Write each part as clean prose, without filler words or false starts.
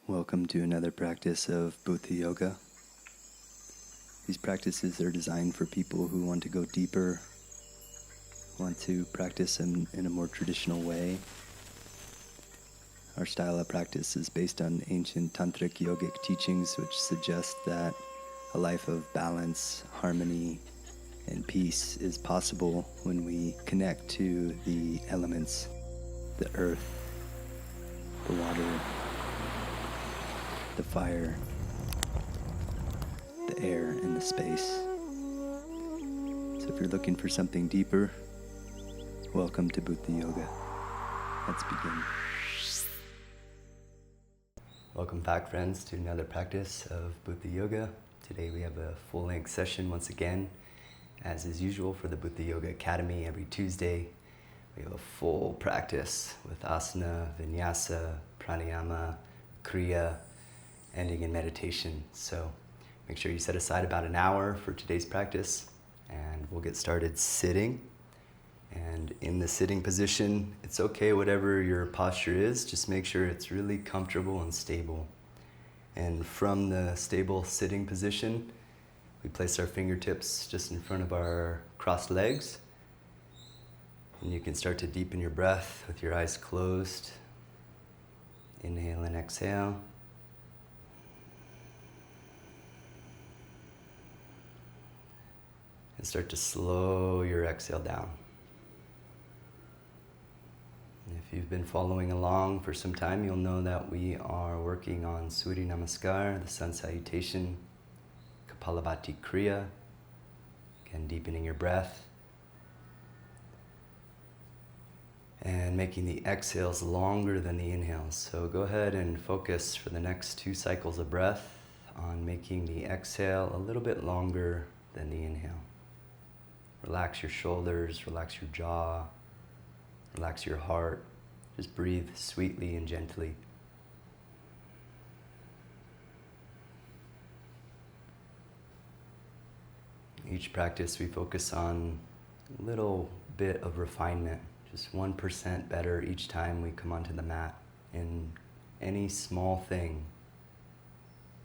Welcome to another practice of Bhuta Yoga. These practices are designed for people who want to go deeper, want to practice in a more traditional way. Our style of practice is based on ancient Tantrik yogic teachings, which suggest that a life of balance, harmony, and peace is possible when we connect to the elements, the earth, the water, the fire, the air, and the space. So if you're looking for something deeper, welcome to Bhuta Yoga. Let's begin. Welcome back, friends, to another practice of Bhuta Yoga. Today we have a full-length session once again. As is usual for the Bhuta Yoga Academy, every Tuesday we have a full practice with Asana, Vinyasa, Pranayama, Kriya, ending in meditation. So make sure you set aside about an hour for today's practice, and we'll get started sitting. And in the sitting position, it's okay whatever your posture is, just make sure it's really comfortable and stable. And from the stable sitting position, we place our fingertips just in front of our crossed legs. And you can start to deepen your breath with your eyes closed. Inhale and exhale. And start to slow your exhale down. If you've been following along for some time, you'll know that we are working on Surya Namaskar, the sun salutation, Kapalabhati Kriya, again deepening your breath, and making the exhales longer than the inhales. So go ahead and focus for the next 2 cycles of breath on making the exhale a little bit longer than the inhale. Relax your shoulders, relax your jaw, relax your heart. Just breathe sweetly and gently. Each practice we focus on a little bit of refinement, just 1% better each time we come onto the mat in any small thing.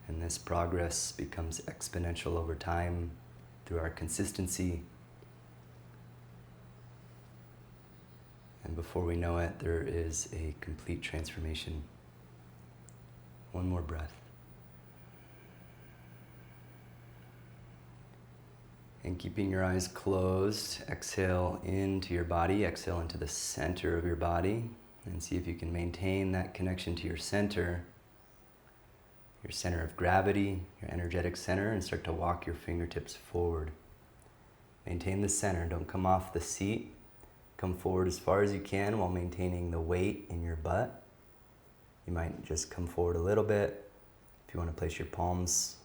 And this progress becomes exponential over time through our consistency. And before we know it, there is a complete transformation. One more breath. And keeping your eyes closed, exhale into your body, exhale into the center of your body, and see if you can maintain that connection to your center of gravity, your energetic center, and start to walk your fingertips forward. Maintain the center, don't come off the seat. Come forward as far as you can while maintaining the weight in your butt. You might just come forward a little bit. If you want to place your palms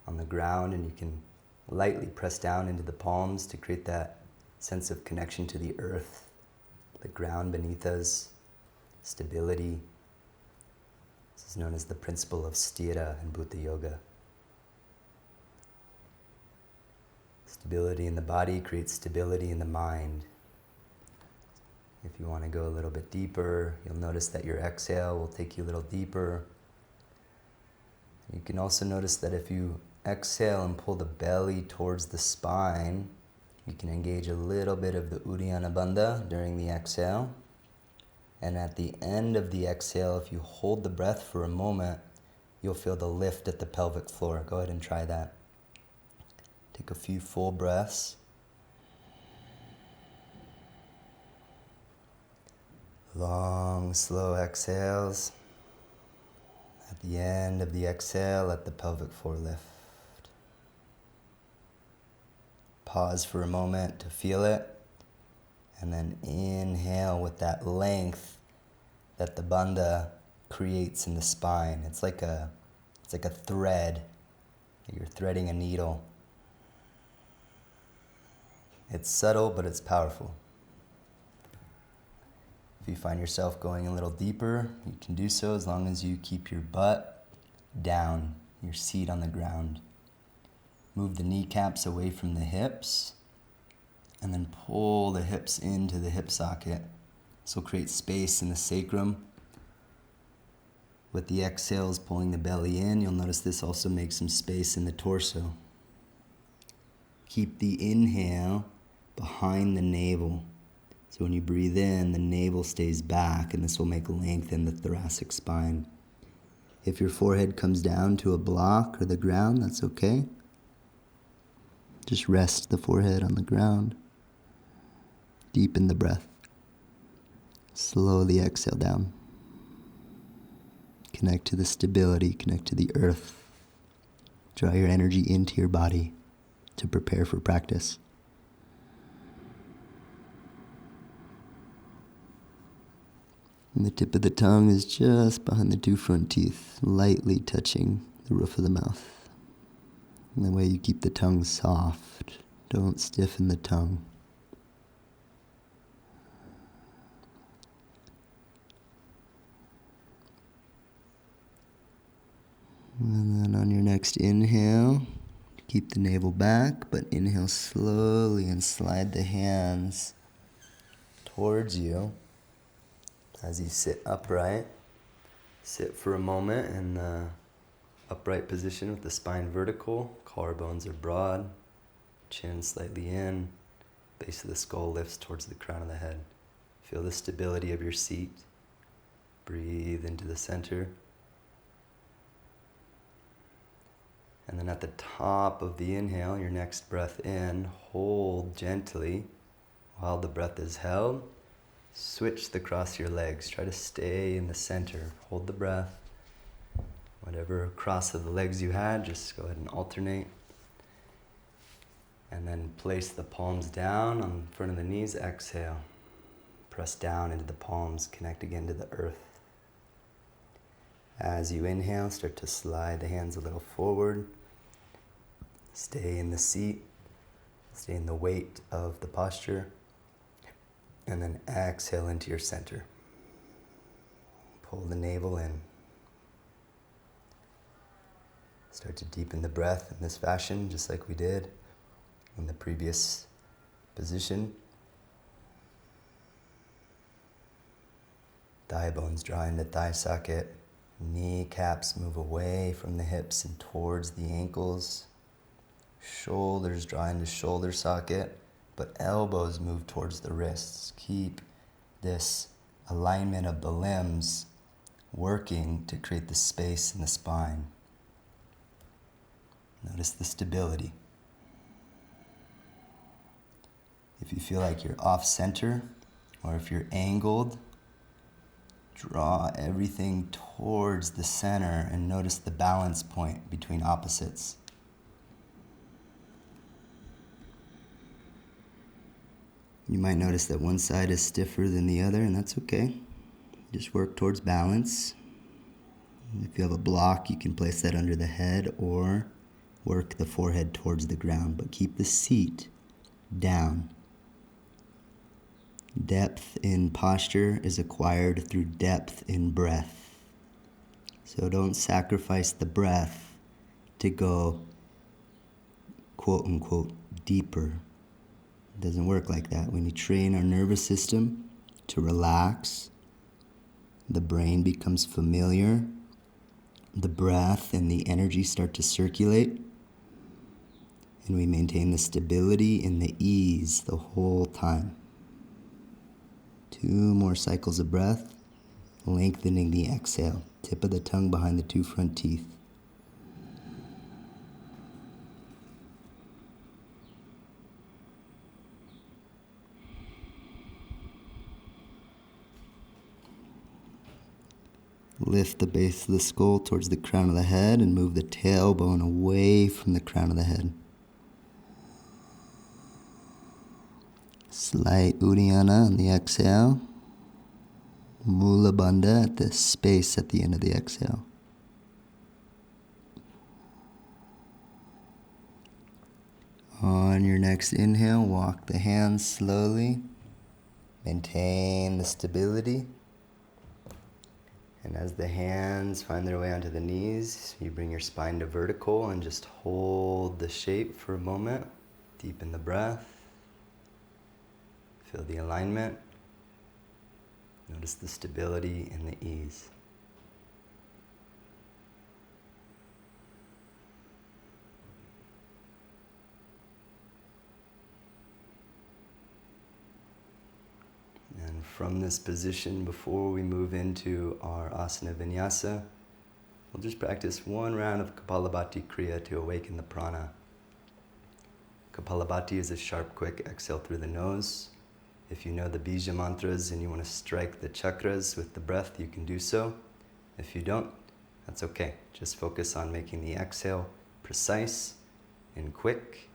on the ground, and you can lightly press down into the palms to create that sense of connection to the earth, the ground beneath us, stability. This is known as the principle of sthira in Bhuta Yoga. Stability in the body creates stability in the mind. If you want to go a little bit deeper, you'll notice that your exhale will take you a little deeper. You can also notice that if you exhale and pull the belly towards the spine, you can engage a little bit of the Uddiyana Bandha during the exhale. And at the end of the exhale, if you hold the breath for a moment, you'll feel the lift at the pelvic floor. Go ahead and try that. Take a few full breaths. Long, slow exhales. At the end of the exhale, let the pelvic floor lift. Pause for a moment to feel it, and then inhale with that length that the bandha creates in the spine. It's like a thread. You're threading a needle. It's subtle, but it's powerful. If you find yourself going a little deeper, you can do so as long as you keep your butt down, your seat on the ground. Move the kneecaps away from the hips, and then pull the hips into the hip socket. This will create space in the sacrum With the exhales, pulling the belly in, you'll notice this also makes some space in the torso. Keep the inhale behind the navel. So when you breathe in, the navel stays back, and this will make length in the thoracic spine. If your forehead comes down to a block or the ground, that's okay. Just rest the forehead on the ground. Deepen the breath. Slowly exhale down. Connect to the stability, connect to the earth. Draw your energy into your body to prepare for practice. And the tip of the tongue is just behind the two front teeth, lightly touching the roof of the mouth. And the way you keep the tongue soft, don't stiffen the tongue. And then on your next inhale, keep the navel back, but inhale slowly and slide the hands towards you as you sit upright. Sit for a moment in the upright position with the spine vertical, collarbones are broad, chin slightly in, base of the skull lifts towards the crown of the head. Feel the stability of your seat. Breathe into the center. And then at the top of the inhale, your next breath in, hold gently while the breath is held. Switch the cross your legs. Try to stay in the center. Hold the breath. Whatever cross of the legs you had, just go ahead and alternate. And then place the palms down on front of the knees. Exhale. Press down into the palms. Connect again to the earth. As you inhale, start to slide the hands a little forward. Stay in the seat. Stay in the weight of the posture. And then exhale into your center. Pull the navel in. Start to deepen the breath in this fashion, just like we did in the previous position. Thigh bones draw into thigh socket. Kneecaps move away from the hips and towards the ankles. Shoulders draw into shoulder socket, but elbows move towards the wrists. Keep this alignment of the limbs working to create the space in the spine. Notice the stability. If you feel like you're off center, or if you're angled, draw everything towards the center and notice the balance point between opposites. You might notice that one side is stiffer than the other, and that's okay. Just work towards balance. If you have a block, you can place that under the head or work the forehead towards the ground, but keep the seat down. Depth in posture is acquired through depth in breath. So don't sacrifice the breath to go, quote unquote, deeper. It doesn't work like that. When you train our nervous system to relax, the brain becomes familiar, the breath and the energy start to circulate, and we maintain the stability and the ease the whole time. 2 more cycles of breath, lengthening the exhale, tip of the tongue behind the 2 front teeth. Lift the base of the skull towards the crown of the head and move the tailbone away from the crown of the head. Slight Uddiyana on the exhale. Mula Bandha at the space at the end of the exhale. On your next inhale, walk the hands slowly. Maintain the stability. And as the hands find their way onto the knees, you bring your spine to vertical and just hold the shape for a moment. Deepen the breath. Feel the alignment. Notice the stability and the ease. from this position, before we move into our Asana Vinyasa, we'll just practice one round of Kapalabhati Kriya to awaken the prana. Kapalabhati is a sharp, quick exhale through the nose. If you know the bija mantras and you want to strike the chakras with the breath, you can do so. If you don't, that's okay. Just focus on making the exhale precise and quick,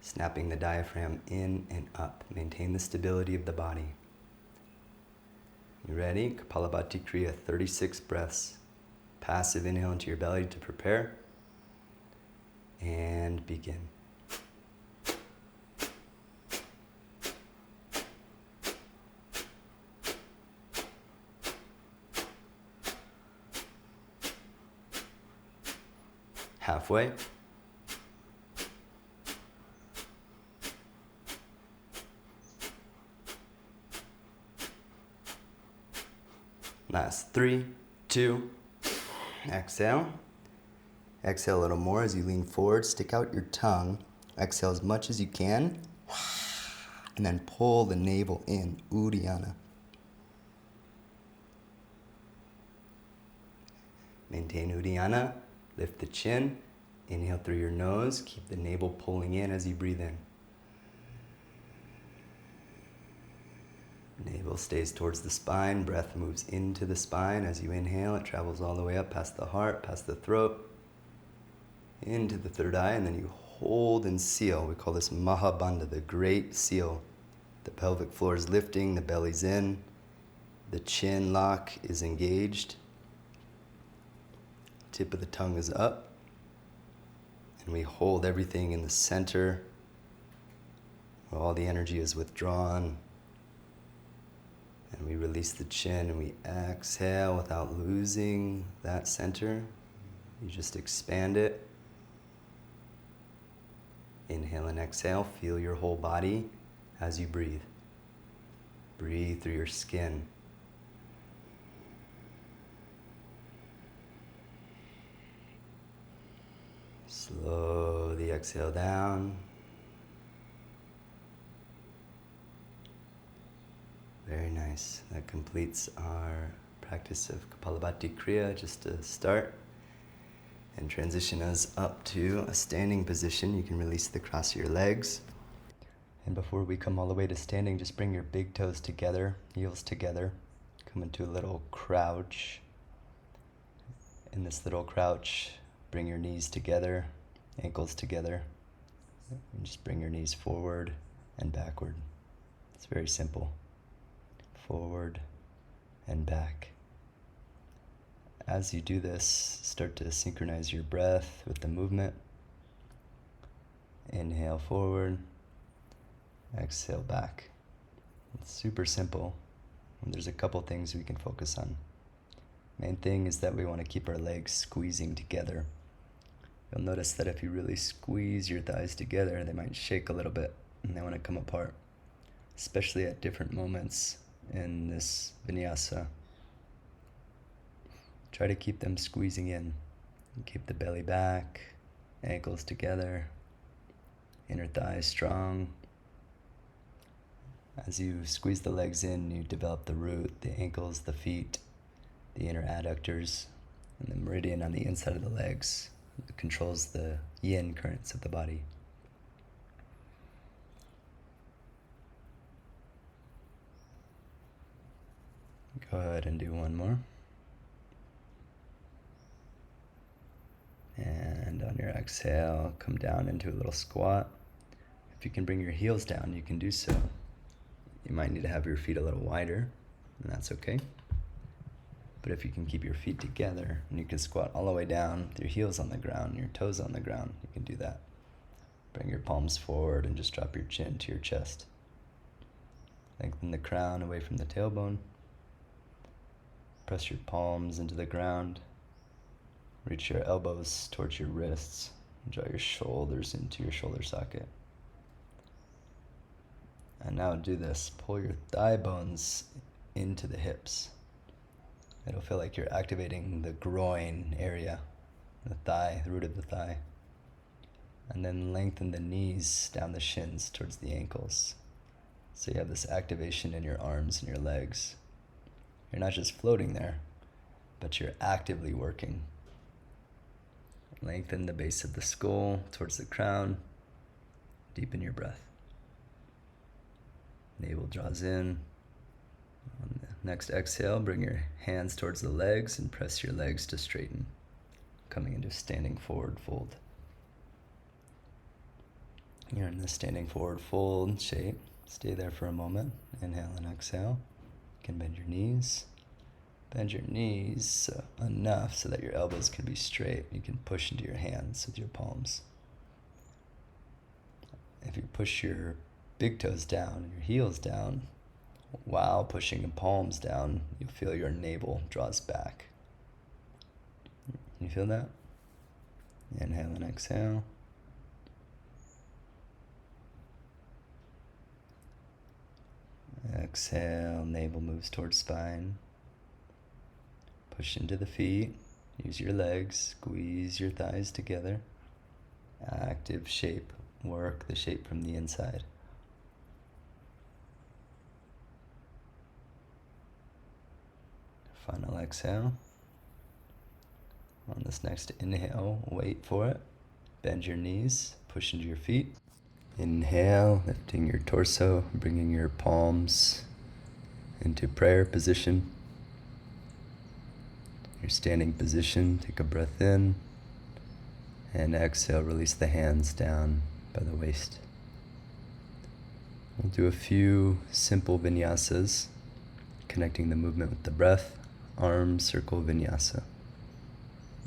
snapping the diaphragm in and up. Maintain the stability of the body. You ready? Kapalabhati Kriya, 36 breaths. Passive inhale into your belly to prepare. And begin. Halfway. Last 3, 2, exhale. Exhale a little more as you lean forward. Stick out your tongue. Exhale as much as you can. And then pull the navel in, Uddiyana. Maintain Uddiyana. Lift the chin. Inhale through your nose. Keep the navel pulling in as you breathe in. Navel stays towards the spine. Breath moves into the spine. As you inhale, it travels all the way up past the heart, past the throat, into the third eye, and then you hold and seal. We call this Mahabandha, the great seal. The pelvic floor is lifting, the belly's in, the chin lock is engaged, tip of the tongue is up, and we hold everything in the center where all the energy is withdrawn. And we release the chin and we exhale without losing that center. You just expand it. Inhale and exhale. Feel your whole body as you breathe. Breathe through your skin. Slowly exhale down. Very nice. That completes our practice of Kapalabhati Kriya, just to start and transition us up to a standing position. You can release the cross of your legs. And before we come all the way to standing, just bring your big toes together, heels together. Come into a little crouch. In this little crouch, bring your knees together, ankles together. And just bring your knees forward and backward. It's very simple. Forward and back. As you do this, start to synchronize your breath with the movement. Inhale forward, exhale back. It's super simple, and there's a couple things we can focus on. Main thing is that we want to keep our legs squeezing together. You'll notice that if you really squeeze your thighs together, they might shake a little bit and they want to come apart, especially at different moments in this vinyasa. Try to keep them squeezing in. Keep the belly back, ankles together, inner thighs strong. As you squeeze the legs in, you develop the root, the ankles, the feet, the inner adductors, and the meridian on the inside of the legs. It controls the yin currents of the body. Go ahead and do one more. And on your exhale, come down into a little squat. If you can bring your heels down, you can do so. You might need to have your feet a little wider, and that's okay. But if you can keep your feet together, and you can squat all the way down with your heels on the ground, your toes on the ground, you can do that. Bring your palms forward and just drop your chin to your chest. Lengthen the crown away from the tailbone. Press your palms into the ground. Reach your elbows towards your wrists. Draw your shoulders into your shoulder socket. And now do this. Pull your thigh bones into the hips. It'll feel like you're activating the groin area, the thigh, the root of the thigh. And then lengthen the knees down the shins towards the ankles. So you have this activation in your arms and your legs. You're not just floating there, but you're actively working. Lengthen the base of the skull towards the crown. Deepen your breath. Navel draws in. On the next exhale, bring your hands towards the legs and press your legs to straighten, coming into standing forward fold. You're in the standing forward fold shape. Stay there for a moment. Inhale and exhale. You can bend your knees. Bend your knees enough so that your elbows can be straight. You can push into your hands with your palms. If you push your big toes down and your heels down, while pushing the palms down, you'll feel your navel draws back. You feel that? Inhale and exhale. Exhale, navel moves towards spine. Push into the feet. Use your legs. Squeeze your thighs together. Active shape. Work the shape from the inside. Final exhale. On this next inhale, wait for it. Bend your knees. Push into your feet. Inhale, lifting your torso, bringing your palms into prayer position. Your standing position, take a breath in, and exhale, release the hands down by the waist. We'll do a few simple vinyasas, connecting the movement with the breath, arm circle vinyasa.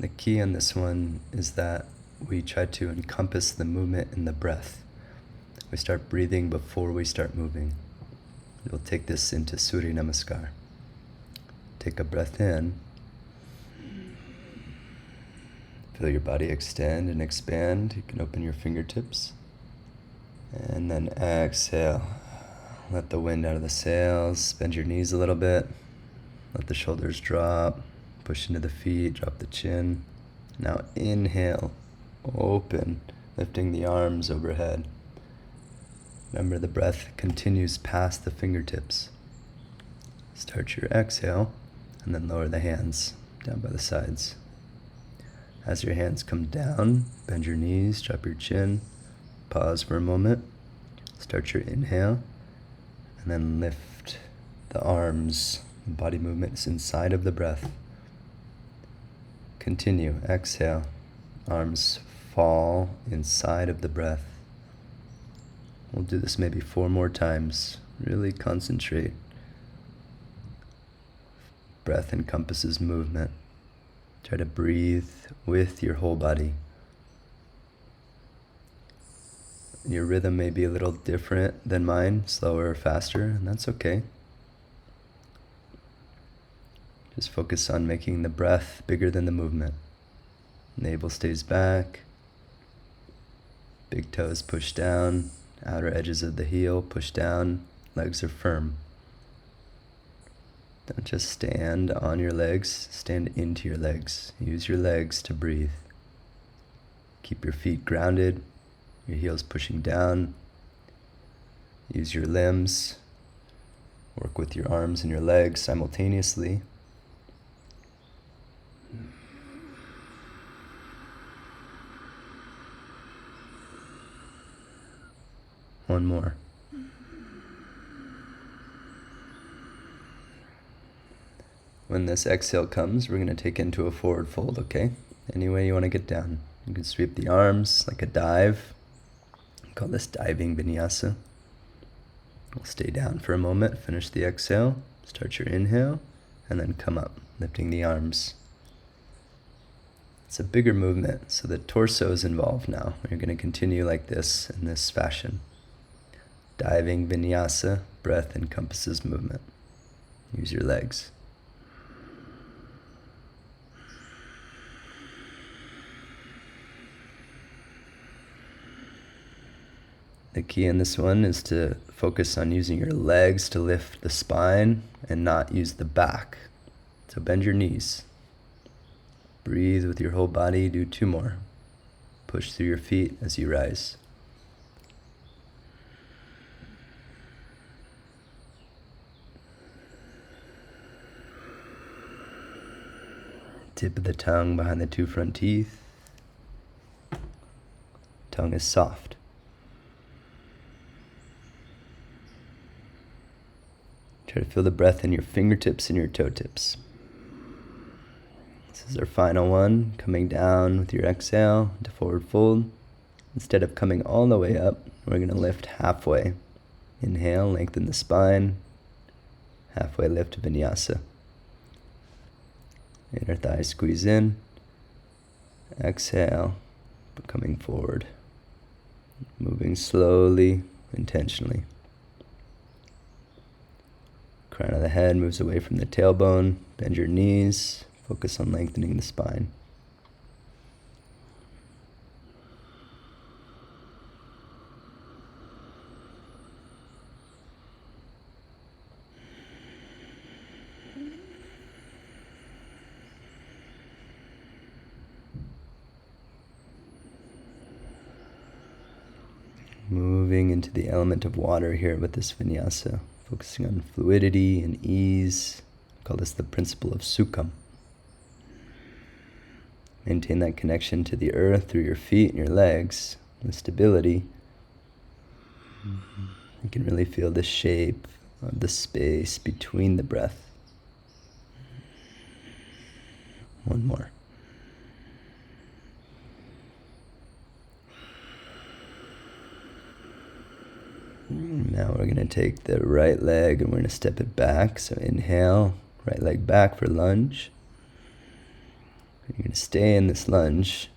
The key on this one is that we try to encompass the movement in the breath. We start breathing before we start moving. We'll take this into Surya Namaskar. Take a breath in. Feel your body extend and expand. You can open your fingertips. And then exhale. Let the wind out of the sails. Bend your knees a little bit. Let the shoulders drop. Push into the feet. Drop the chin. Now inhale. Open. Lifting the arms overhead. Remember, the breath continues past the fingertips. Start your exhale, and then lower the hands down by the sides. As your hands come down, bend your knees, drop your chin, pause for a moment, start your inhale, and then lift the arms. Body movements inside of the breath. Continue, exhale, arms fall inside of the breath. We'll do this maybe 4 more times. Really concentrate. Breath encompasses movement. Try to breathe with your whole body. Your rhythm may be a little different than mine, slower or faster, and that's okay. Just focus on making the breath bigger than the movement. Navel stays back. Big toes push down. Outer edges of the heel push down. Legs are firm. Don't just stand on your legs. Stand into your legs. Use your legs to breathe. Keep your feet grounded. Your heels pushing down. Use your limbs. Work with your arms and your legs simultaneously. One more. When this exhale comes, we're going to take into a forward fold, okay? Any way you want to get down. You can sweep the arms like a dive. We call this diving vinyasa. We'll stay down for a moment, finish the exhale, start your inhale, and then come up, lifting the arms. It's a bigger movement, so the torso is involved now. You're going to continue like this, in this fashion. Diving vinyasa, breath encompasses movement. Use your legs. The key in this one is to focus on using your legs to lift the spine and not use the back. So bend your knees. Breathe with your whole body. Do 2 more. Push through your feet as you rise. Tip of the tongue behind the two front teeth. Tongue is soft. Try to feel the breath in your fingertips and your toe tips. This is our final one, coming down with your exhale to forward fold. Instead of coming all the way up, we're going to lift halfway. Inhale, lengthen the spine. Halfway lift, Vinyasa. Inner thighs squeeze in. Exhale, coming forward. Moving slowly, intentionally. Crown of the head moves away from the tailbone. Bend your knees. Focus on lengthening the spine. Moving into the element of water here with this vinyasa, focusing on fluidity and ease. Call this the principle of sukham. Maintain that connection to the earth through your feet and your legs, the stability. You can really feel the shape of the space between the breath. One more. Now we're going to take the right leg and we're going to step it back. So inhale, right leg back for lunge. You're going to stay in this lunge.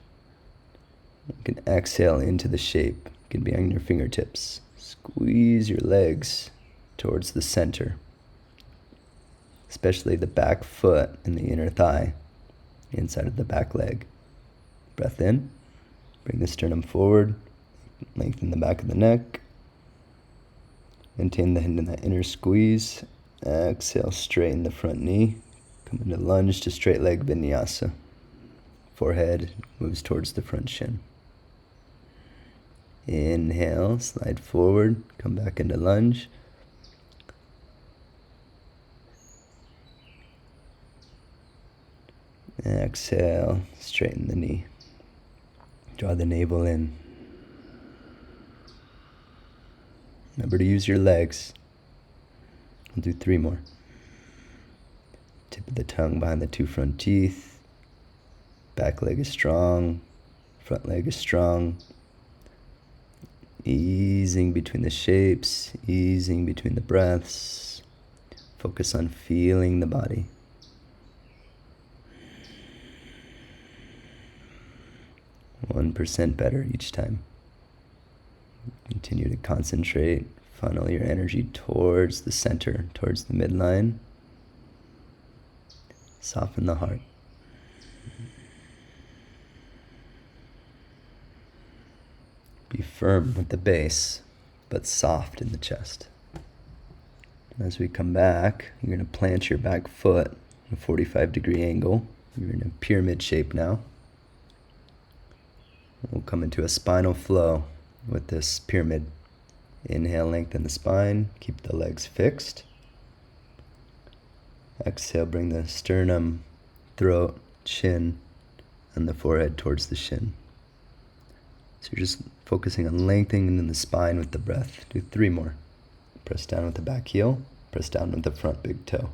You can exhale into the shape. You can be on your fingertips. Squeeze your legs towards the center, especially the back foot and the inner thigh, inside of the back leg. Breath in. Bring the sternum forward. Lengthen the back of the neck. Maintain the hand in that inner squeeze. Exhale, straighten the front knee. Come into lunge to straight leg vinyasa. Forehead moves towards the front shin. Inhale, slide forward, come back into lunge. Exhale, straighten the knee. Draw the navel in. Remember to use your legs. We'll do 3 more. Tip of the tongue behind the 2 front teeth. Back leg is strong. Front leg is strong. Easing between the shapes. Easing between the breaths. Focus on feeling the body. One 1% better each time. Continue to concentrate, funnel your energy towards the center, towards the midline. Soften the heart. Be firm with the base, but soft in the chest. As we come back, you're going to plant your back foot in a 45-degree angle. You're in a pyramid shape now. We'll come into a spinal flow with this pyramid. Inhale, lengthen the spine, keep the legs fixed. Exhale, bring the sternum, throat, chin, and the forehead towards the shin. So you're just focusing on lengthening the spine with the breath. Do 3 more. Press down with the back heel, press down with the front big toe.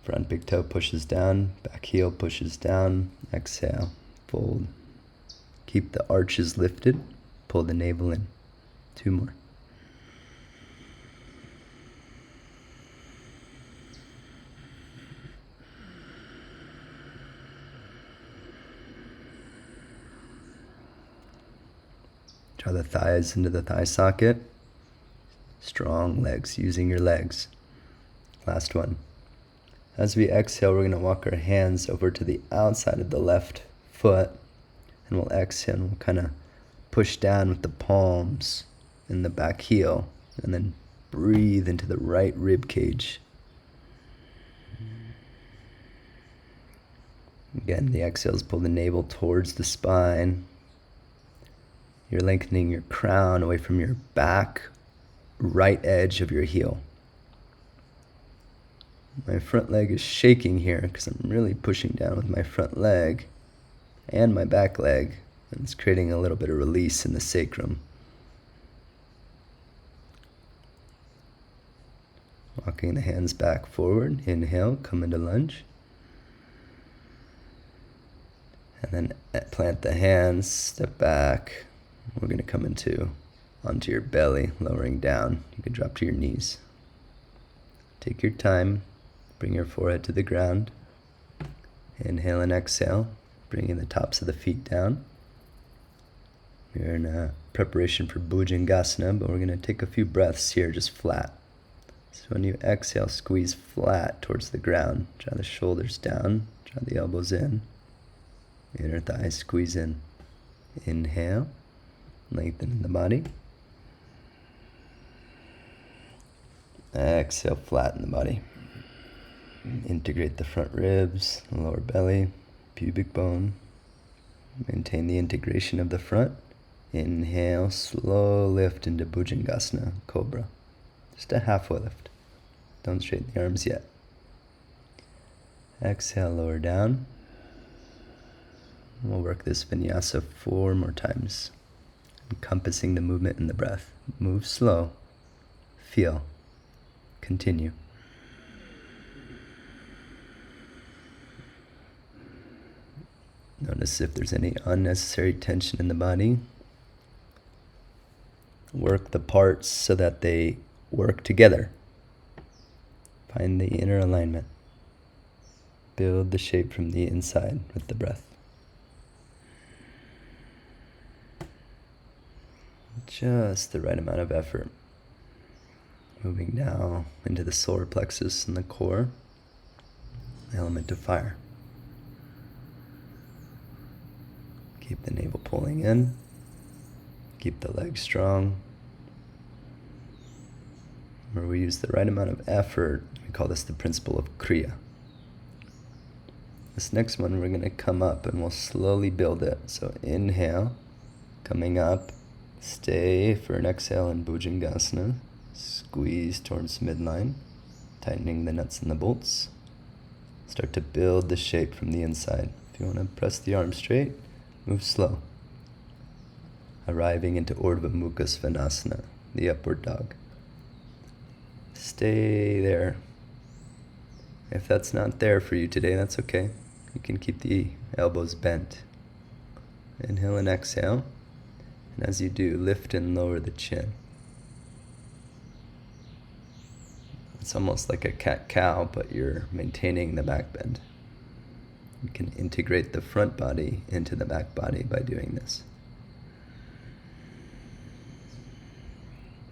Front big toe pushes down, back heel pushes down. Exhale, fold. Keep the arches lifted. Pull the navel in. 2 more. Draw the thighs into the thigh socket. Strong legs, using your legs. Last one. As we exhale, we're going to walk our hands over to the outside of the left foot. And we'll exhale and we'll kind of push down with the palms and the back heel. And then breathe into the right rib cage. Again, the exhales pull the navel towards the spine. You're lengthening your crown away from your back right edge of your heel. My front leg is shaking here because I'm really pushing down with my front leg and my back leg, and it's creating a little bit of release in the sacrum. Walking the hands back forward. Inhale, come into lunge. And then plant the hands, step back. We're going to come onto your belly, lowering down. You can drop to your knees. Take your time. Bring your forehead to the ground. Inhale and exhale, bringing the tops of the feet down. We're in a preparation for Bhujangasana, but we're going to take a few breaths here, just flat. So when you exhale, squeeze flat towards the ground. Draw the shoulders down, draw the elbows in. Inner thighs squeeze in. Inhale, lengthen in the body. Exhale, flatten the body. Integrate the front ribs, lower belly, pubic bone. Maintain the integration of the front. Inhale, slow lift into Bhujangasana, Cobra. Just a halfway lift. Don't straighten the arms yet. Exhale, lower down. We'll work this Vinyasa 4 more times, encompassing the movement in the breath. Move slow. Feel. Continue. Notice if there's any unnecessary tension in the body. Work the parts so that they work together. Find the inner alignment. Build the shape from the inside with the breath. Just the right amount of effort. Moving now into the solar plexus and the core, element of fire. Keep the navel pulling in. Keep the legs strong. Where we use the right amount of effort, we call this the principle of Kriya. This next one, we're going to come up and we'll slowly build it. So inhale, coming up. Stay for an exhale in Bhujangasana. Squeeze towards midline, tightening the nuts and the bolts. Start to build the shape from the inside. If you want to press the arms straight, move slow. Arriving into Urdhva Mukha Svanasana, the upward dog. Stay there. If that's not there for you today, that's okay. You can keep the elbows bent. Inhale and exhale. And as you do, lift and lower the chin. It's almost like a cat-cow, but you're maintaining the back bend. You can integrate the front body into the back body by doing this.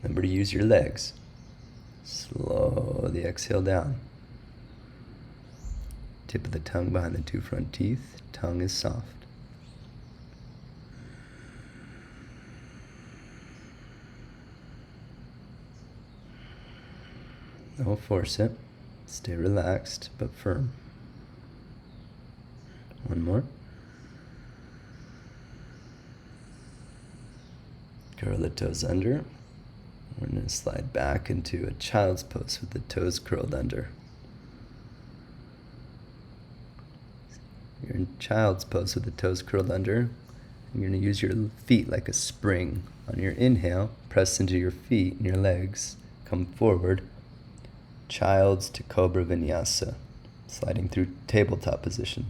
Remember to use your legs. Slow the exhale down. Tip of the tongue behind the 2 front teeth. Tongue is soft. Don't force it. Stay relaxed but firm. One more. Curl the toes under. We're going to slide back into a child's pose with the toes curled under. You're in child's pose with the toes curled under. You're going to use your feet like a spring. On your inhale, press into your feet and your legs. Come forward. Child's to Cobra Vinyasa. Sliding through tabletop position.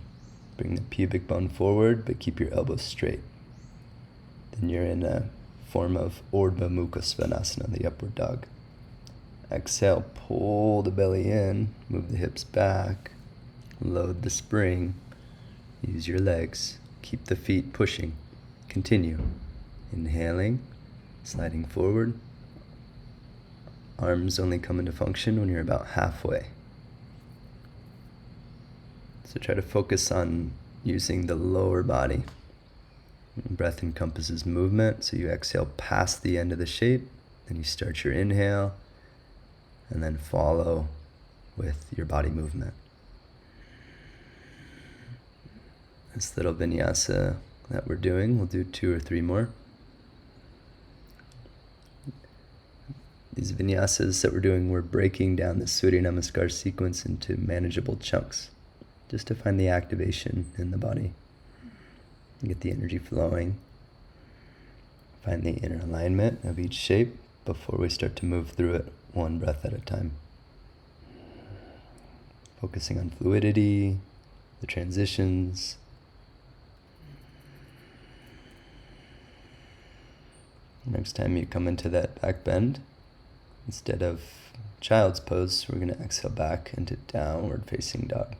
Bring the pubic bone forward, but keep your elbows straight. Then you're in a form of Urdhva Mukha Svanasana, the upward dog. Exhale, pull the belly in, move the hips back, load the spring, use your legs, keep the feet pushing. Continue. Inhaling, sliding forward. Arms only come into function when you're about halfway. So try to focus on using the lower body. Breath encompasses movement, so you exhale past the end of the shape, then you start your inhale, and then follow with your body movement. This little vinyasa that we're doing, we'll do 2 or 3 more. These vinyasas that we're doing, we're breaking down the Surya Namaskar sequence into manageable chunks, just to find the activation in the body, get the energy flowing, find the inner alignment of each shape before we start to move through it one breath at a time. Focusing on fluidity, the transitions. Next time you come into that back bend, instead of child's pose, we're going to exhale back into downward facing dog.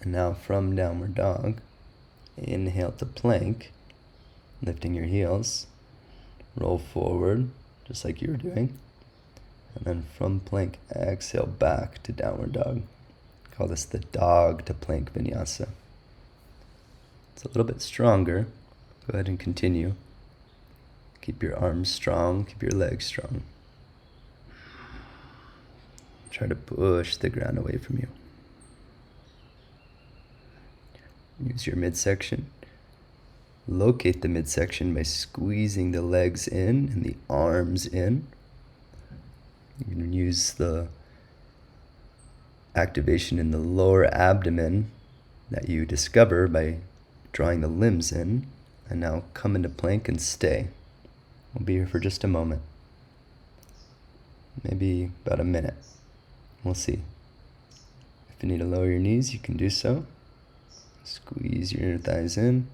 And now from downward dog, inhale to plank, lifting your heels, roll forward, just like you were doing. And then from plank, exhale back to downward dog. Call this the dog to plank vinyasa. It's a little bit stronger. Go ahead and continue. Keep your arms strong, keep your legs strong. Try to push the ground away from you. Use your midsection. Locate the midsection by squeezing the legs in and the arms in. You can use the activation in the lower abdomen that you discover by drawing the limbs in. And now come into plank and stay. We'll be here for just a moment. Maybe about a minute. We'll see. If you need to lower your knees, you can do so. Squeeze your inner thighs in.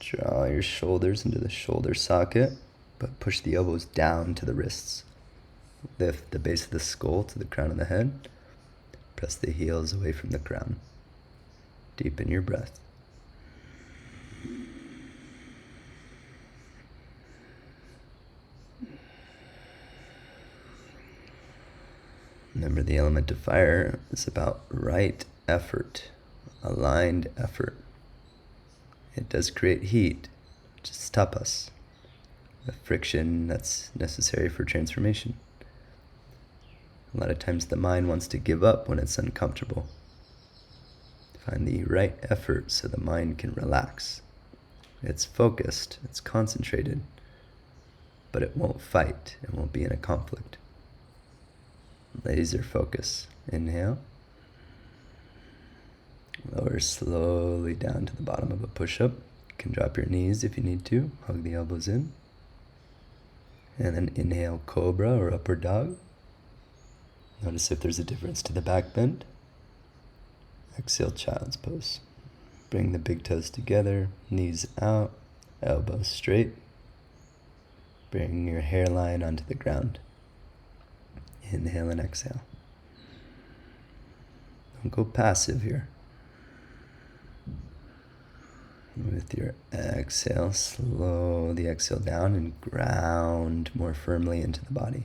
Draw your shoulders into the shoulder socket, but push the elbows down to the wrists. Lift the base of the skull to the crown of the head. Press the heels away from the crown. Deepen your breath. Remember, the element of fire is about right effort, aligned effort. It does create heat, which is tapas, the friction that's necessary for transformation. A lot of times the mind wants to give up when it's uncomfortable. Find the right effort so the mind can relax. It's focused, it's concentrated, but it won't fight, it won't be in a conflict. Laser focus. Inhale. Lower slowly down to the bottom of a push-up. You can drop your knees if you need to. Hug the elbows in. And then inhale, cobra or upward dog. Notice if there's a difference to the back bend. Exhale, child's pose. Bring the big toes together, knees out, elbows straight. Bring your hairline onto the ground. Inhale and exhale. Don't go passive here. With your exhale, slow the exhale down and ground more firmly into the body.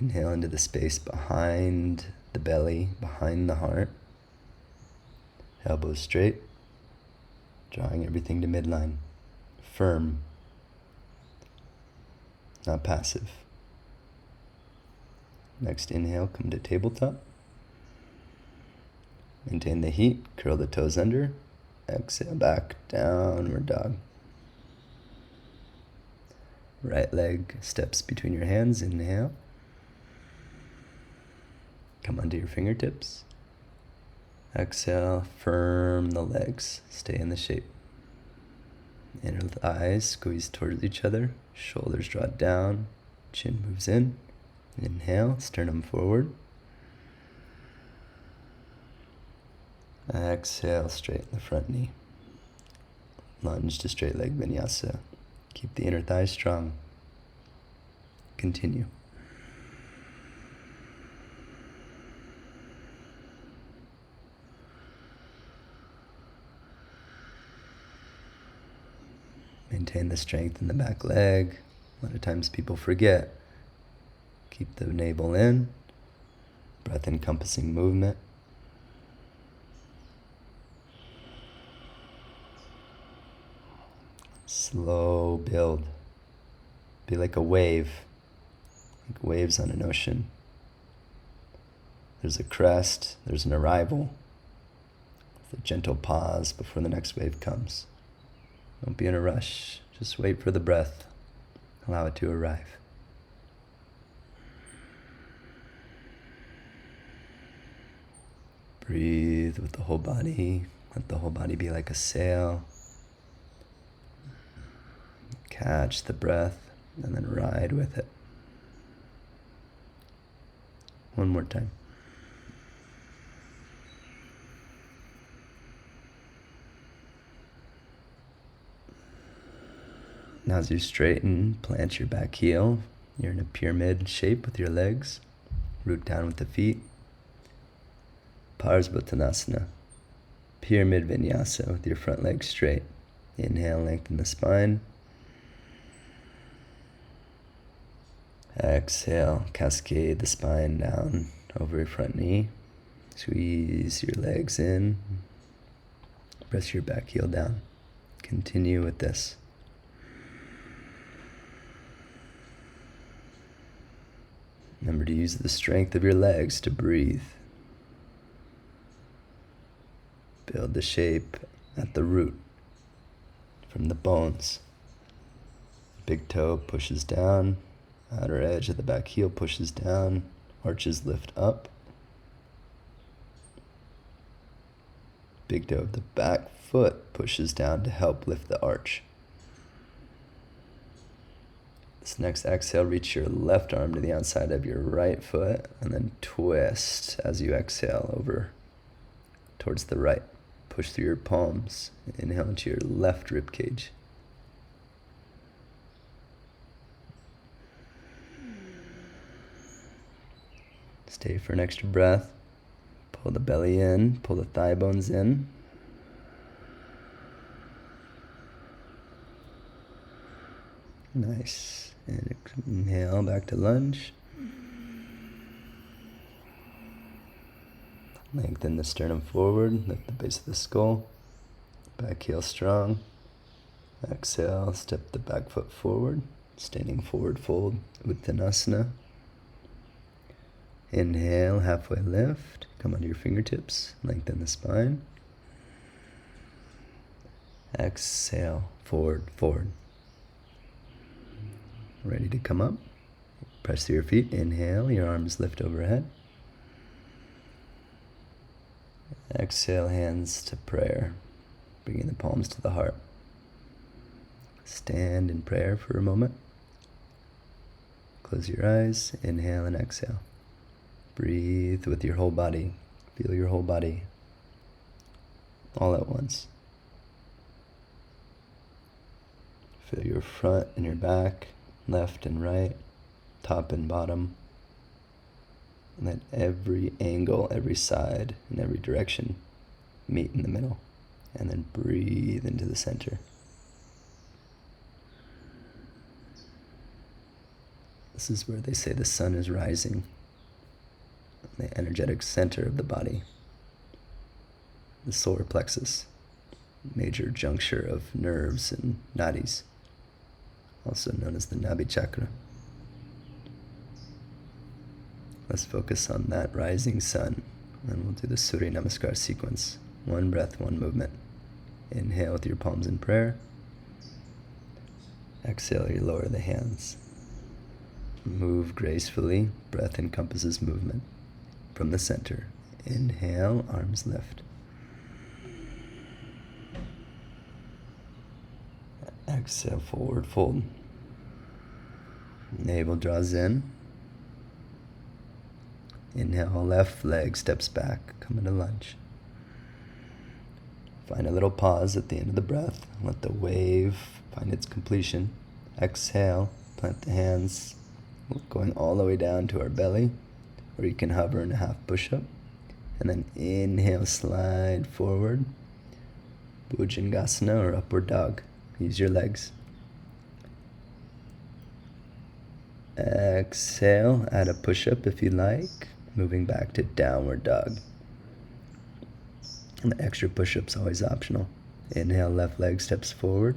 Inhale into the space behind the belly, behind the heart. Elbows straight, drawing everything to midline. Firm, not passive. Next inhale, come to tabletop. Maintain the heat, curl the toes under. Exhale back, downward dog. Right leg steps between your hands, inhale. Come onto your fingertips. Exhale, firm the legs, stay in the shape. Inner thighs squeeze towards each other, shoulders draw down, chin moves in. Inhale, sternum forward. Exhale, straighten the front knee. Lunge to straight leg vinyasa. Keep the inner thighs strong. Continue. Maintain the strength in the back leg. A lot of times people forget. Keep the navel in. Breath encompassing movement. Slow build. Be like a wave. Like waves on an ocean. There's a crest, there's an arrival. With a gentle pause before the next wave comes. Don't be in a rush. Just wait for the breath. Allow it to arrive. Breathe with the whole body. Let the whole body be like a sail. Catch the breath and then ride with it. One more time. Now as you straighten, plant your back heel. You're in a pyramid shape with your legs. Root down with the feet. Parsvottanasana. Pyramid Vinyasa with your front leg straight. Inhale, lengthen the spine. Exhale, cascade the spine down over your front knee. Squeeze your legs in. Press your back heel down. Continue with this. Remember to use the strength of your legs to breathe. Build the shape at the root from the bones. Big toe pushes down. Outer edge of the back heel pushes down. Arches lift up. Big toe of the back foot pushes down to help lift the arch. This next exhale, reach your left arm to the outside of your right foot and then twist as you exhale over towards the right. Push through your palms. Inhale into your left rib cage. Stay for an extra breath. Pull the belly in, pull the thigh bones in. Nice. And inhale, back to lunge. Lengthen the sternum forward, lift the base of the skull. Back heel strong. Exhale, step the back foot forward. Standing forward fold, Uttanasana. Inhale, halfway lift. Come onto your fingertips, lengthen the spine. Exhale, forward, forward. Ready to come up. Press through your feet. Inhale, your arms lift overhead. Exhale, hands to prayer, bringing the palms to the heart. Stand in prayer for a moment. Close your eyes. Inhale and exhale. Breathe with your whole body. Feel your whole body all at once. Feel your front and your back, left and right, top and bottom. And let every angle, every side, and every direction meet in the middle. And then breathe into the center. This is where they say the sun is rising. The energetic center of the body. The solar plexus. Major juncture of nerves and nadis. Also known as the Nabhi chakra. Let's focus on that rising sun, and we'll do the Surya Namaskar sequence. One breath, one movement. Inhale with your palms in prayer. Exhale, you lower the hands. Move gracefully. Breath encompasses movement. From the center. Inhale, arms lift. Exhale, forward fold. Navel draws in. Inhale, left leg steps back, come into lunge. Find a little pause at the end of the breath. Let the wave find its completion. Exhale, plant the hands going all the way down to our belly, or you can hover in a half push-up. And then inhale, slide forward. Bhujangasana or upward dog. Use your legs. Exhale, add a push-up if you like. Moving back to downward dog. And the extra push-up's always optional. Inhale, left leg steps forward.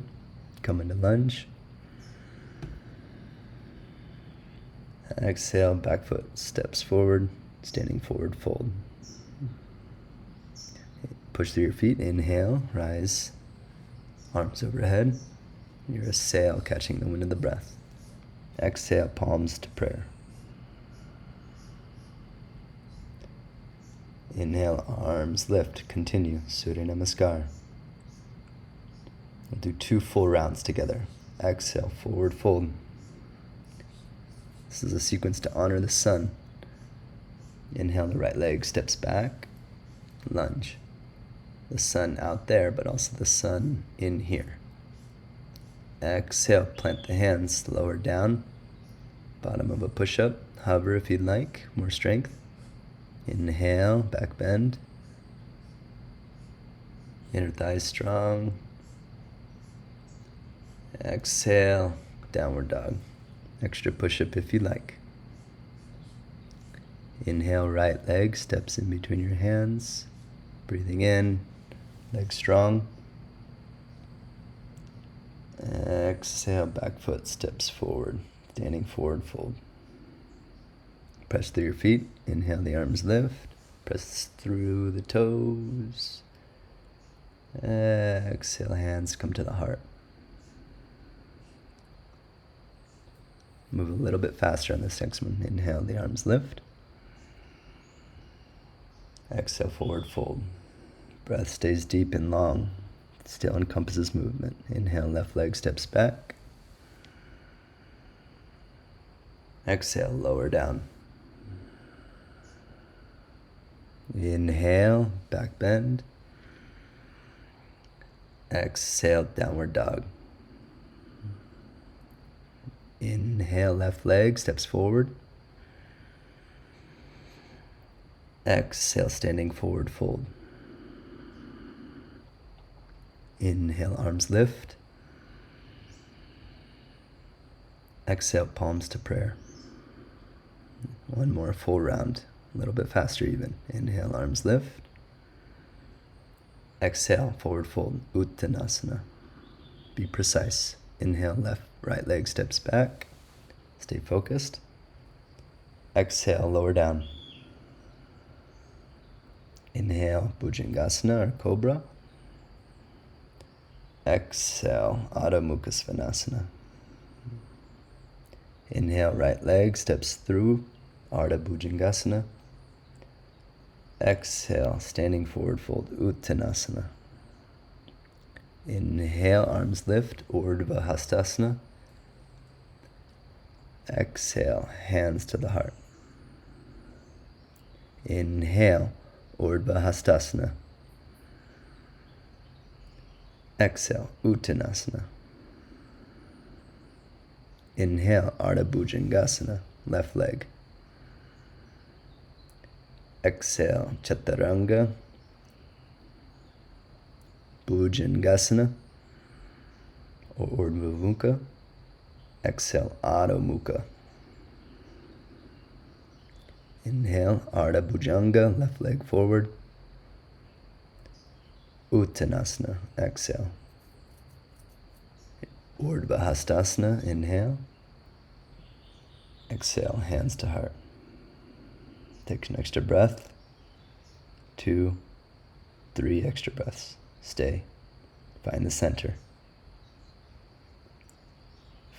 Come into lunge. Exhale, back foot steps forward. Standing forward fold. Push through your feet. Inhale, rise. Arms overhead. You're a sail catching the wind of the breath. Exhale, palms to prayer. Inhale, arms lift, continue, Surya Namaskar. We'll do 2 full rounds together. Exhale, forward fold. This is a sequence to honor the sun. Inhale, the right leg steps back, lunge. The sun out there, but also the sun in here. Exhale, plant the hands lower down, bottom of a push-up. Hover if you'd like, more strength. Inhale, back bend. Inner thighs strong. Exhale, downward dog. Extra push-up if you like. Inhale, right leg steps in between your hands. Breathing in, leg strong. Exhale, back foot steps forward. Standing forward fold. Press through your feet. Inhale, the arms lift. Press through the toes. Exhale, hands come to the heart. Move a little bit faster on this next one. Inhale, the arms lift. Exhale, forward fold. Breath stays deep and long. Still encompasses movement. Inhale, left leg steps back. Exhale, lower down. Inhale, back bend. Exhale, downward dog. Inhale, left leg steps forward. Exhale, standing forward fold. Inhale, arms lift. Exhale, palms to prayer. One more full round, a little bit faster even. Inhale, arms lift. Exhale, forward fold, Uttanasana. Be precise. Inhale, right leg steps back. Stay focused. Exhale, lower down. Inhale, Bhujangasana or Cobra. Exhale, Adho Mukha Svanasana. Inhale, right leg steps through, Ardha Bhujangasana. Exhale, standing forward fold, Uttanasana. Inhale, arms lift, Urdhva Hastasana. Exhale, hands to the heart. Inhale, Urdhva Hastasana. Exhale, Uttanasana. Inhale, Ardha Bhujangasana, left leg. Exhale, Chaturanga, Bhujangasana, or Urdhva Mukha. Exhale, Adho Mukha. Inhale, Ardha Bhujanga, left leg forward. Uttanasana, exhale. Urdhva Hastasana, inhale. Exhale, hands to heart. Take an extra breath. 2, 3 extra breaths. Stay. Find the center.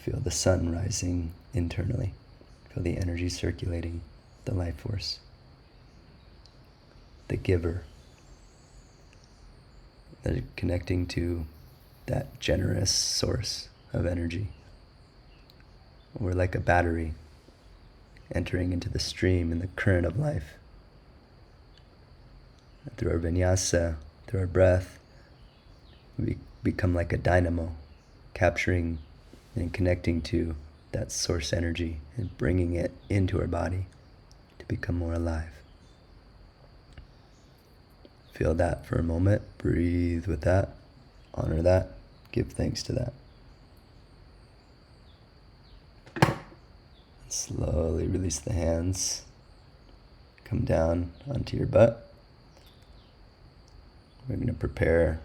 Feel the sun rising internally. Feel the energy circulating, the life force. The giver. They're connecting to that generous source of energy. We're like a battery entering into the stream and the current of life. Through our vinyasa, through our breath, we become like a dynamo, capturing and connecting to that source energy and bringing it into our body to become more alive. Feel that for a moment. Breathe with that. Honor that. Give thanks to that. Slowly release the hands. Come down onto your butt. We're going to prepare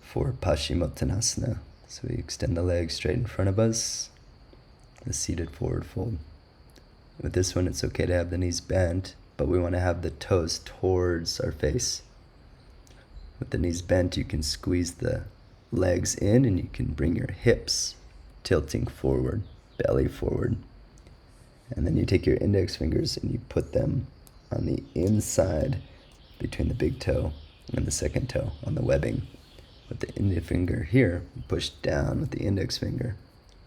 for Paschimottanasana. So we extend the legs straight in front of us. The seated forward fold. With this one, it's okay to have the knees bent, but we want to have the toes towards our face. With the knees bent, you can squeeze the legs in, and you can bring your hips tilting forward, belly forward. And then you take your index fingers and you put them on the inside between the big toe and the second toe on the webbing. With the index finger here, you push down with the index finger.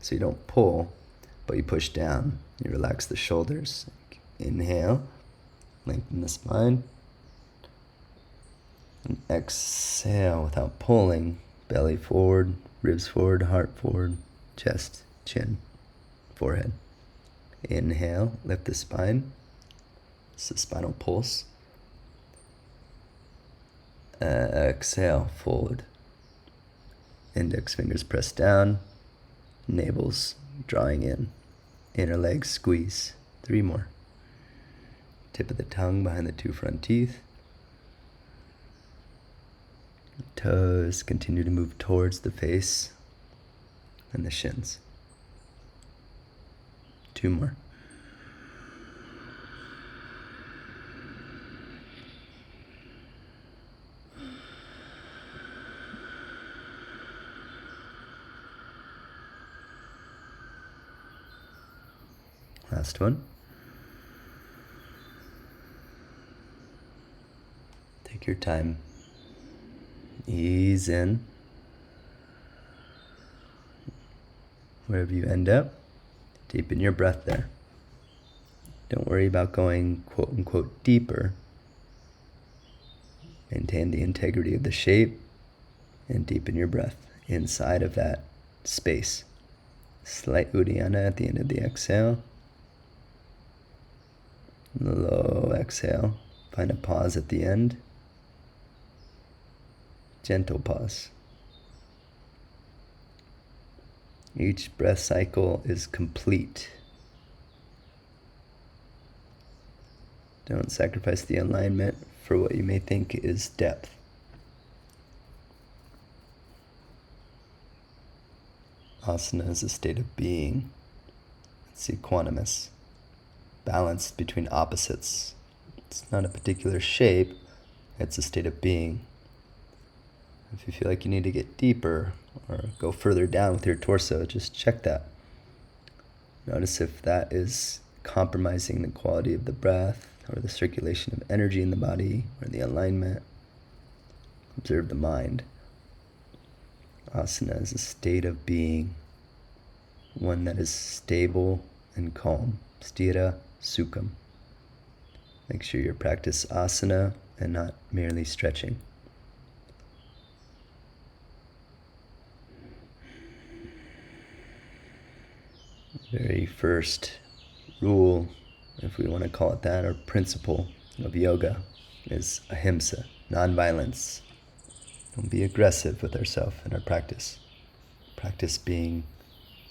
So you don't pull, but you push down. You relax the shoulders. Inhale, lengthen the spine. And exhale without pulling, belly forward, ribs forward, heart forward, chest, chin, forehead. Inhale, lift the spine. It's the spinal pulse. Exhale, forward. Index fingers press down. Navel's drawing in. Inner legs squeeze. 3 more. Tip of the tongue behind the 2 front teeth. Toes continue to move towards the face and the shins. 2 more. Last one. Take your time. Ease in. Wherever you end up, deepen your breath there. Don't worry about going quote unquote deeper. Maintain the integrity of the shape and deepen your breath inside of that space. Slight Uddiyana at the end of the exhale. Low exhale. Find a pause at the end. Gentle pause. Each breath cycle is complete. Don't sacrifice the alignment for what you may think is depth. Asana is a state of being. It's equanimous, balanced between opposites. It's not a particular shape, it's a state of being. If you feel like you need to get deeper or go further down with your torso, just check that. Notice if that is compromising the quality of the breath or the circulation of energy in the body or the alignment. Observe the mind. Asana is a state of being, one that is stable and calm. Sthira sukham. Make sure you practice asana and not merely stretching. Very first rule, if we want to call it that, or principle of yoga is ahimsa, non-violence. Don't be aggressive with ourselves in our practice. Practice being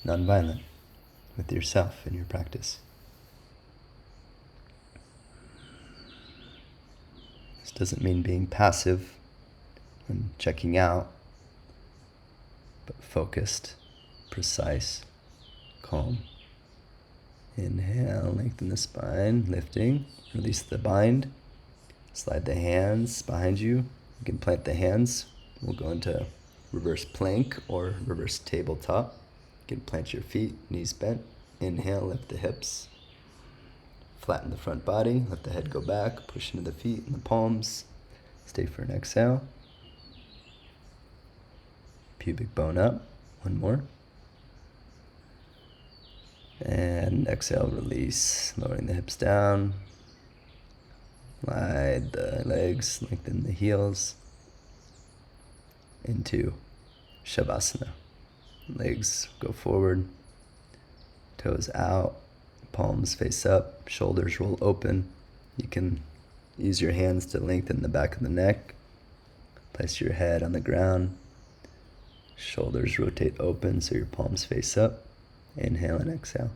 non-violent with yourself in your practice. This doesn't mean being passive and checking out, but focused, precise, calm. Inhale, lengthen the spine, lifting, release the bind. Slide the hands behind you. You can plant the hands. We'll go into reverse plank or reverse tabletop. You can plant your feet, knees bent. Inhale, lift the hips. Flatten the front body, let the head go back, push into the feet and the palms. Stay for an exhale. Pubic bone up. 1 more. And exhale, release, lowering the hips down. Glide the legs, lengthen the heels into Shavasana. Legs go forward, toes out, palms face up, shoulders roll open. You can use your hands to lengthen the back of the neck. Place your head on the ground. Shoulders rotate open so your palms face up. Inhale and exhale.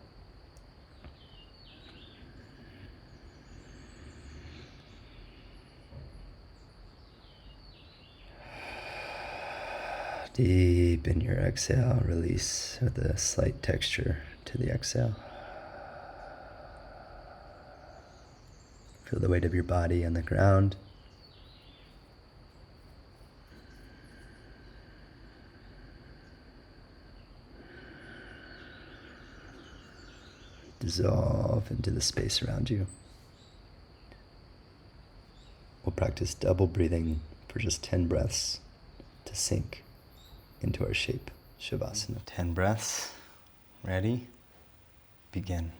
Deepen your exhale, release with a slight texture to the exhale. Feel the weight of your body on the ground. dissolve into the space around you. We'll practice double breathing for just 10 breaths to sink into our shape, Shavasana. 10 breaths. Ready? Begin.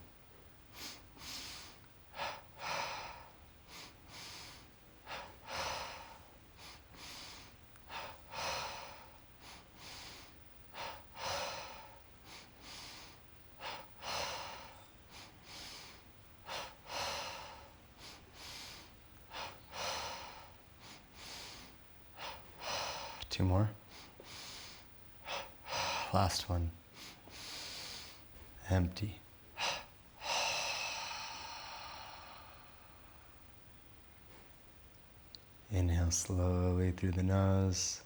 Two more. Last one. Empty. Inhale slowly through the nose.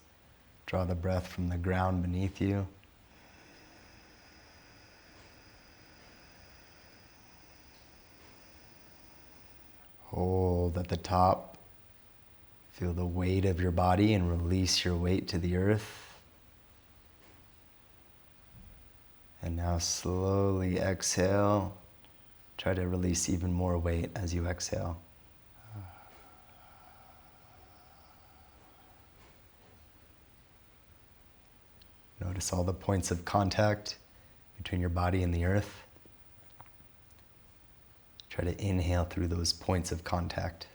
Draw the breath from the ground beneath you. Hold at the top. Feel the weight of your body and release your weight to the earth. And now slowly exhale. Try to release even more weight as you exhale. Notice all the points of contact between your body and the earth. Try to inhale through those points of contact.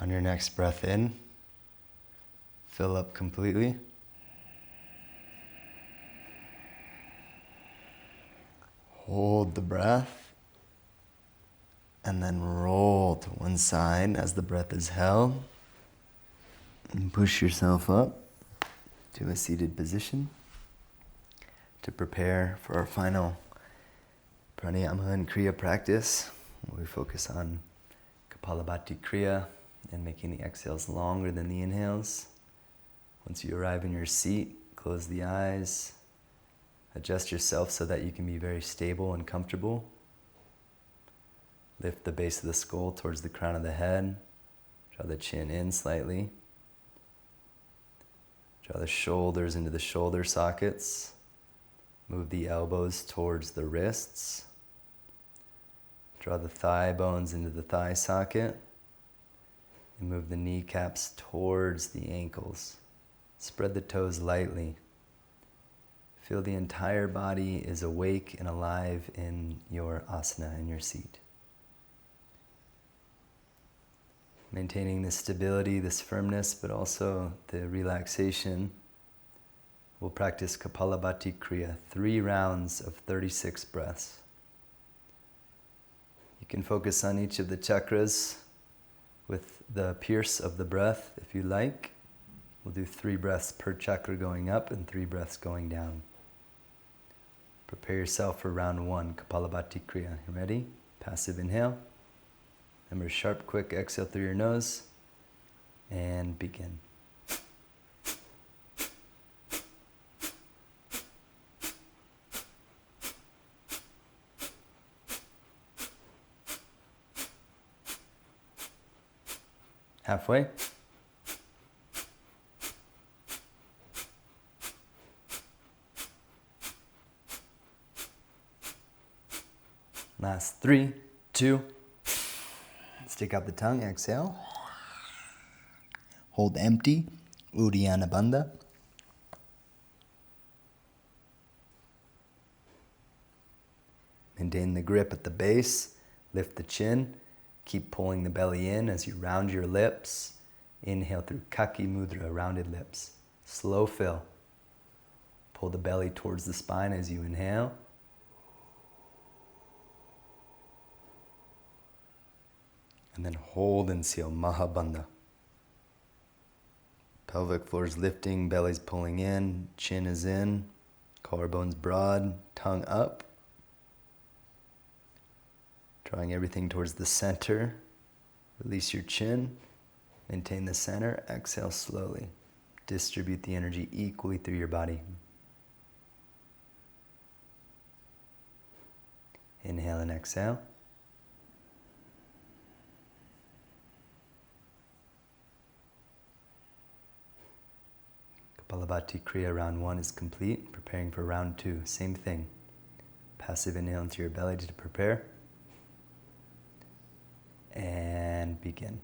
On your next breath in, fill up completely. Hold the breath, and then roll to one side as the breath is held. And push yourself up to a seated position to prepare for our final Pranayama and Kriya practice, where we focus on Kapalabhati Kriya, and making the exhales longer than the inhales. Once you arrive in your seat, close the eyes, adjust yourself so that you can be very stable and comfortable. Lift the base of the skull towards the crown of the head. Draw the chin in slightly. Draw the shoulders into the shoulder sockets. Move the elbows towards the wrists. Draw the thigh bones into the thigh socket. And move the kneecaps towards the ankles. Spread the toes lightly. Feel the entire body is awake and alive in your asana, in your seat. Maintaining this stability, this firmness, but also the relaxation, we'll practice Kapalabhati Kriya, 3 rounds of 36 breaths. You can focus on each of the chakras with the pierce of the breath, if you like. We'll do 3 breaths per chakra going up and 3 breaths going down. Prepare yourself for round 1, Kapalabhati Kriya. You ready? Passive inhale. Remember, sharp, quick exhale through your nose. And begin. Halfway. Last 3, 2. Stick out the tongue, exhale. Hold empty, Uddiyana Bandha. Maintain the grip at the base, lift the chin. Keep pulling the belly in as you round your lips. Inhale through Kaki Mudra, rounded lips. Slow fill. Pull the belly towards the spine as you inhale. And then hold and seal Mahabandha. Pelvic floor is lifting, belly's pulling in, chin is in, collarbones broad, tongue up. Drawing everything towards the center Release your chin. Maintain the center. Exhale slowly. Distribute the energy equally through your body. Inhale and exhale. Kapalabhati Kriya round 1 is complete. Preparing for round 2. Same thing. Passive inhale into your belly to prepare. And begin.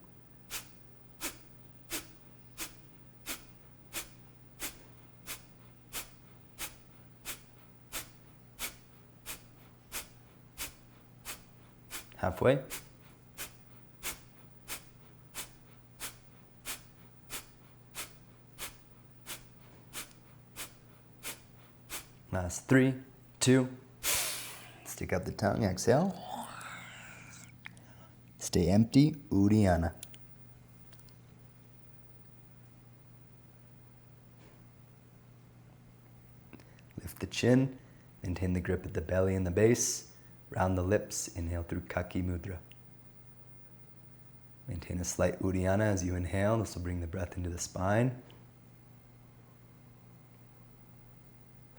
Halfway. Last 3, 2. Stick out the tongue, exhale. Stay empty, Uddiyana. Lift the chin, maintain the grip at the belly and the base. Round the lips, inhale through Kaki Mudra. Maintain a slight Uddiyana as you inhale. This will bring the breath into the spine.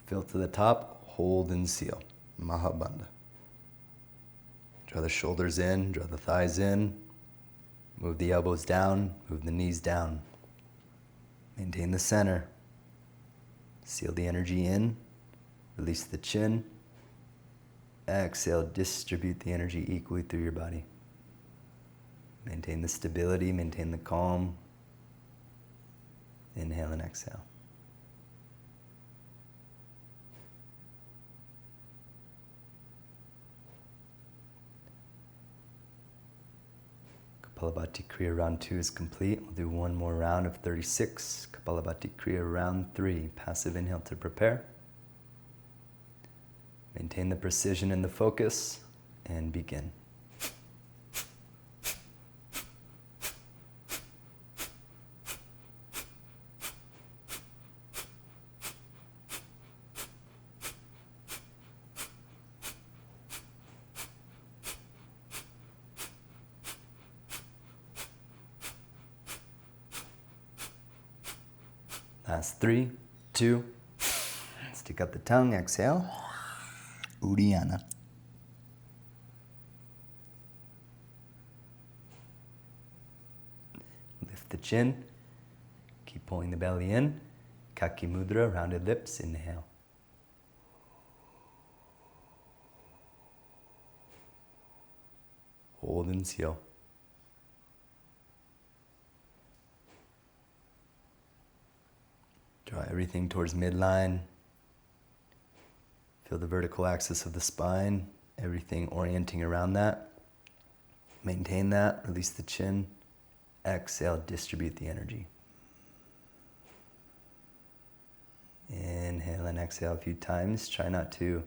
Fill to the top, hold and seal. Mahabandha. Draw the shoulders in, draw the thighs in. Move the elbows down, move the knees down. Maintain the center. Seal the energy in. Release the chin. Exhale, distribute the energy equally through your body. Maintain the stability, maintain the calm. Inhale and exhale. Kapalabhati Kriya round 2 is complete. We'll do one more round of 36. Kapalabhati Kriya round 3. Passive inhale to prepare. Maintain the precision and the focus, and begin. Last 3, 2. Stick out the tongue, exhale. Uddiyana. Lift the chin. Keep pulling the belly in. Kaki Mudra, rounded lips, inhale. Hold and seal. Draw everything towards midline. Feel the vertical axis of the spine, everything orienting around that. Maintain that, release the chin. Exhale, distribute the energy. Inhale and exhale a few times. Try not to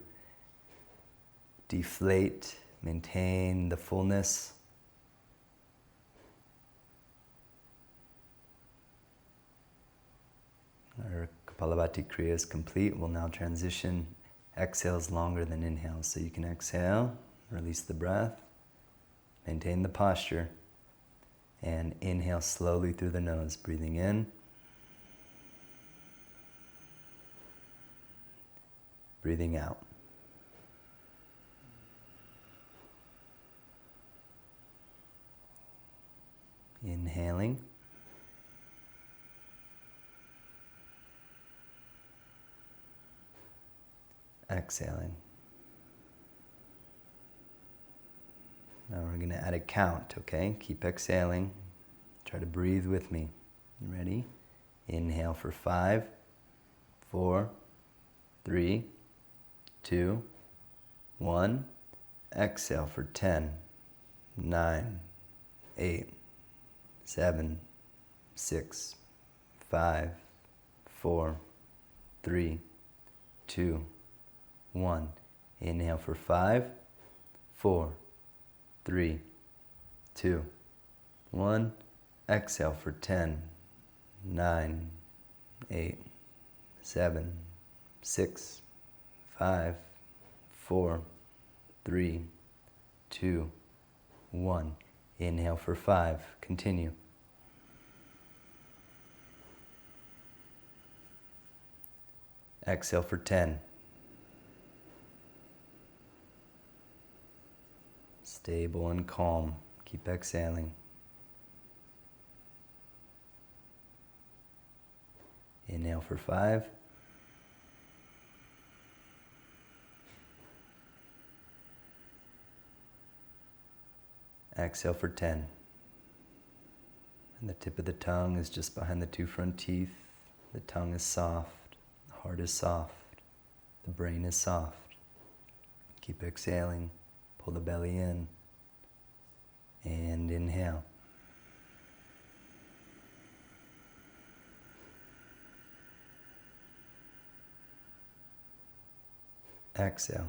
deflate, maintain the fullness. Our Kapalabhati Kriya is complete. We'll now transition. Exhales longer than inhales. So you can exhale, release the breath, maintain the posture, and inhale slowly through the nose, breathing in, breathing out. Inhaling. Exhaling. Now we're going to add a count, okay? Keep exhaling. Try to breathe with me. You ready? Inhale for 5, 4, 3, 2, 1. Exhale for 10, 9, 8, 7, 6, 5, 4, 3, 2, 1. Inhale for 5, 4, 3, 2, 1. Exhale for 10, 9, 8, 7, 6, 5, 4, 3, 2, 1. Inhale for 5. Continue. Exhale for 10. Stable and calm. Keep exhaling. Inhale for 5. Exhale for 10. And the tip of the tongue is just behind the 2 front teeth. The tongue is soft. The heart is soft. The brain is soft. Keep exhaling. Pull the belly in. And inhale. Exhale.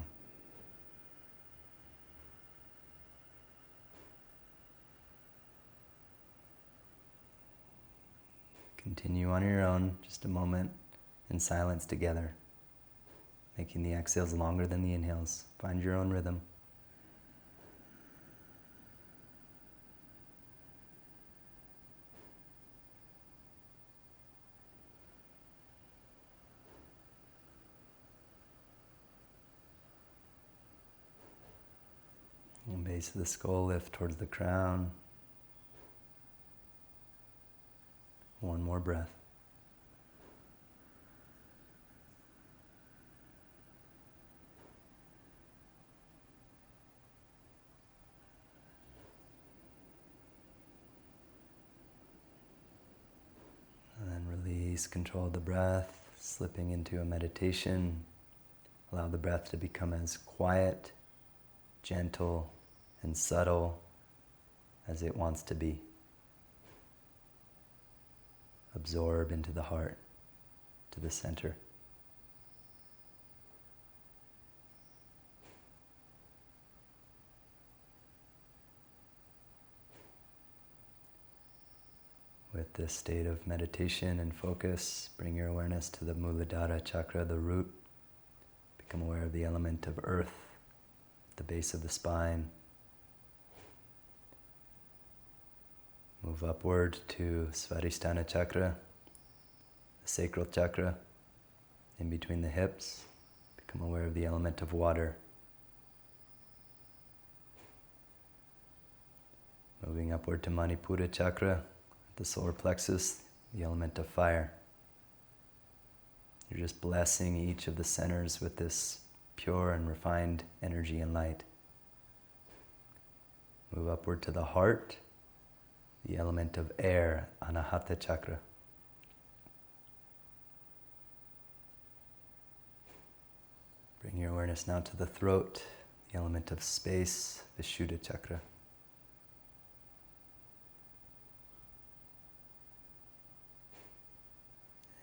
Continue on your own, just a moment in silence together, making the exhales longer than the inhales. Find your own rhythm. And base of the skull, lift towards the crown. One more breath. And then release, control the breath, slipping into a meditation. Allow the breath to become as quiet, gentle, and subtle as it wants to be. Absorb into the heart, to the center. With this state of meditation and focus, bring your awareness to the Muladhara chakra, the root. Become aware of the element of earth, at the base of the spine. Move upward to Svadhisthana chakra, the sacral chakra, in between the hips. Become aware of the element of water. Moving upward to Manipura chakra, the solar plexus, the element of fire. You're just blessing each of the centers with this pure and refined energy and light. Move upward to the heart, the element of air, Anahata chakra. Bring your awareness now to the throat, the element of space, Vishuddha chakra.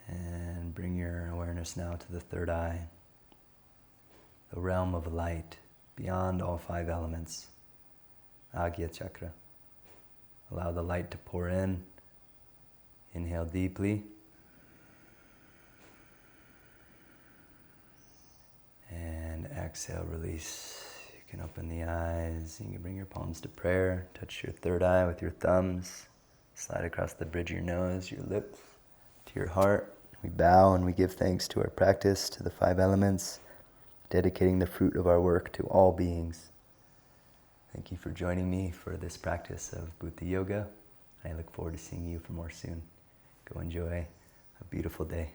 And bring your awareness now to the third eye, the realm of light, beyond all 5 elements, Agya chakra. Allow the light to pour in. Inhale deeply. And exhale, release. You can open the eyes. You can bring your palms to prayer. Touch your third eye with your thumbs. Slide across the bridge of your nose, your lips, to your heart. We bow and we give thanks to our practice, to the 5 elements, dedicating the fruit of our work to all beings. Thank you for joining me for this practice of Bhuta Yoga. I look forward to seeing you for more soon. Go enjoy a beautiful day.